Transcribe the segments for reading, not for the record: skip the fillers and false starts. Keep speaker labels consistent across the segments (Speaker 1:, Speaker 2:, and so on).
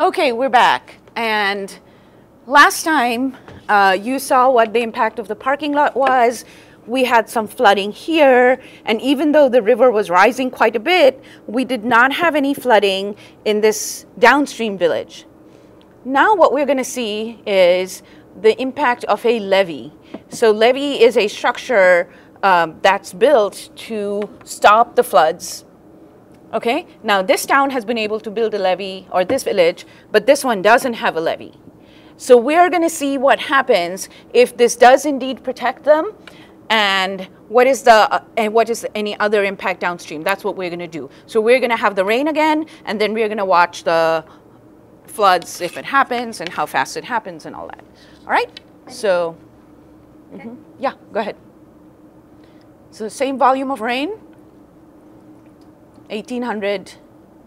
Speaker 1: Okay, we're back. And last time you saw what the impact of the parking lot was. We had some flooding here, and even though the river was rising quite a bit, we did not have any flooding in this downstream village. Now what we're going to see is the impact of a levee. So levee is a structure that's built to stop the floods. Okay, now this town has been able to build a levee, or this village, but this one doesn't have a levee. So we're going to see what happens if this does indeed protect them, and what is any other impact downstream. That's what we're going to do. So we're going to have the rain again, and then we're going to watch the floods if it happens, and how fast it happens, and all that. All right? So, yeah, go ahead. So the same volume of rain. 1,800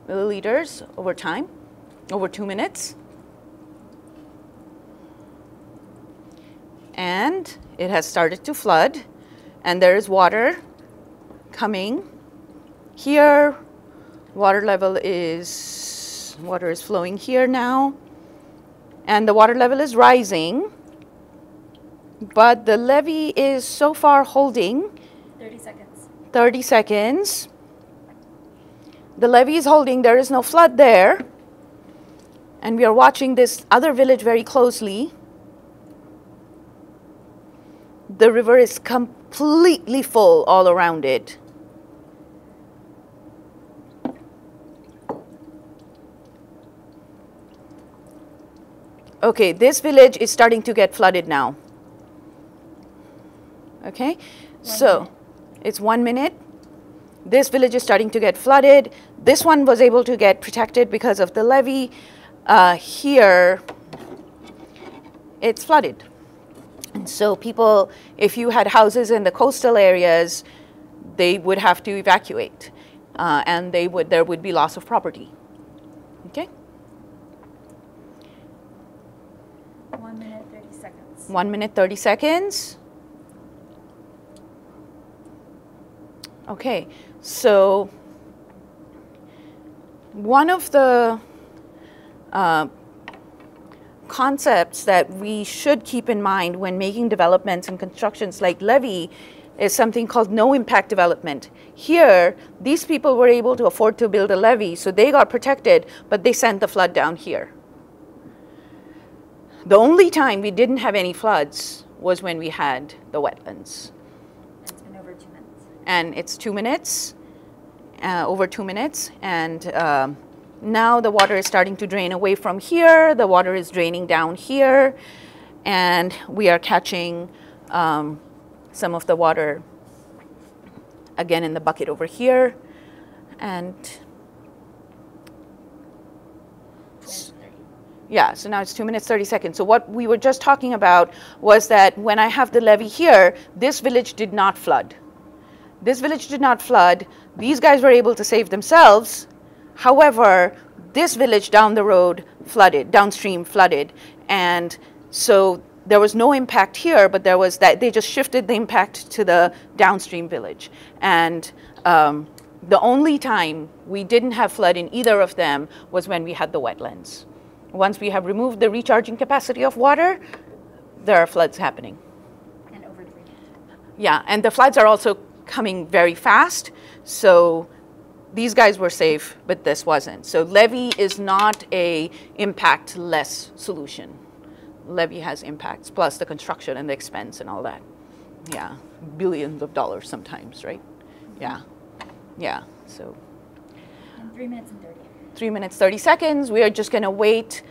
Speaker 1: milliliters over time, over 2 minutes. And it has started to flood, and there is water coming. Here, water is flowing here now, and the water level is rising, but the levee is so far holding.
Speaker 2: 30 seconds.
Speaker 1: 30 seconds. The levee is holding, there is no flood there. And we are watching this other village very closely. The river is completely full all around it. Okay, this village is starting to get flooded now. Okay, so it's 1 minute. This village is starting to get flooded. This one was able to get protected because of the levee. Here, it's flooded. And so people, if you had houses in the coastal areas, they would have to evacuate. And there would be loss of property. Okay?
Speaker 2: 1 minute, 30 seconds.
Speaker 1: 1 minute, 30 seconds. Okay, so one of the concepts that we should keep in mind when making developments and constructions like levee is something called no impact development. Here, these people were able to afford to build a levee, so they got protected, but they sent the flood down here. The only time we didn't have any floods was when we had the wetlands. And it's 2 minutes, over 2 minutes, and now the water is starting to drain away from here. The water is draining down here, and we are catching some of the water again in the bucket over here. And yeah, so now it's 2 minutes, 30 seconds. So what we were just talking about was that when I have the levee here, this village did not flood. This village did not flood. These guys were able to save themselves. However, this village down the road flooded, downstream flooded. And so there was no impact here, but there was that they just shifted the impact to the downstream village. And the only time we didn't have flood in either of them was when we had the wetlands. Once we have removed the recharging capacity of water, there are floods happening.
Speaker 2: And overdraining.
Speaker 1: Yeah, and the floods are also coming very fast, so these guys were safe, but this wasn't. So levee is not a impact-less solution. Levee has impacts, plus the construction and the expense and all that. Yeah, billions of dollars sometimes, right? Yeah, yeah, so.
Speaker 2: And 3 minutes and 30.
Speaker 1: 3 minutes, 30 seconds. We are just gonna wait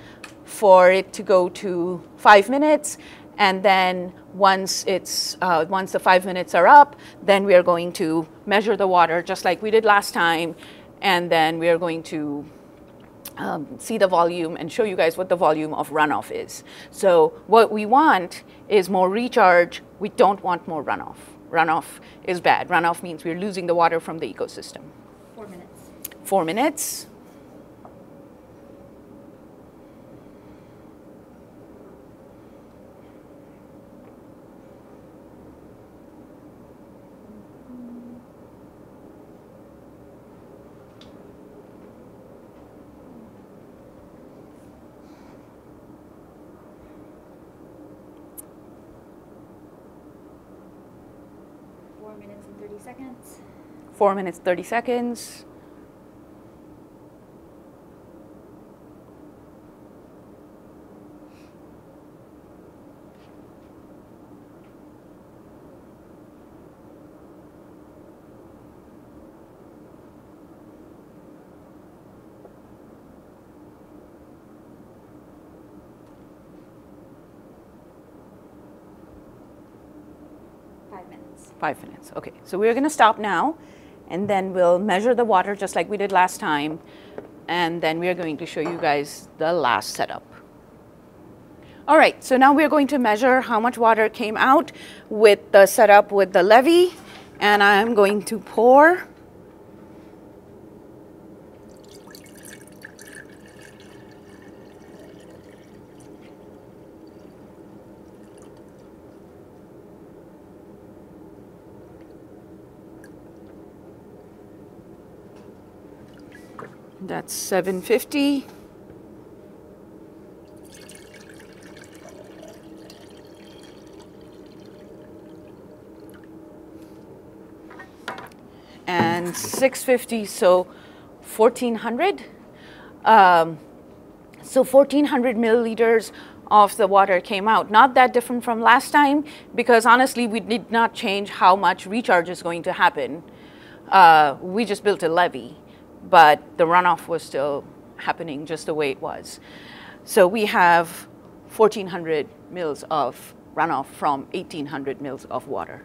Speaker 1: for it to go to 5 minutes. And then once the 5 minutes are up, then we are going to measure the water just like we did last time. And then we are going to see the volume and show you guys what the volume of runoff is. So what we want is more recharge. We don't want more runoff. Runoff is bad. Runoff means we're losing the water from the ecosystem.
Speaker 2: 4 minutes.
Speaker 1: 4 minutes.
Speaker 2: 4 minutes and 30 seconds.
Speaker 1: 4 minutes, 30 seconds.
Speaker 2: Minutes.
Speaker 1: 5 minutes. Okay, so we're going to stop now, and then we'll measure the water just like we did last time, and then we're going to show you guys the last setup. All right, so now we're going to measure how much water came out with the setup with the levee, and I'm going to pour. That's 750. And 650, so 1400. So 1400 milliliters of the water came out. Not that different from last time, because honestly, we did not change how much recharge is going to happen. We just built a levee, but the runoff was still happening just the way it was. So we have 1400 mils of runoff from 1800 mils of water.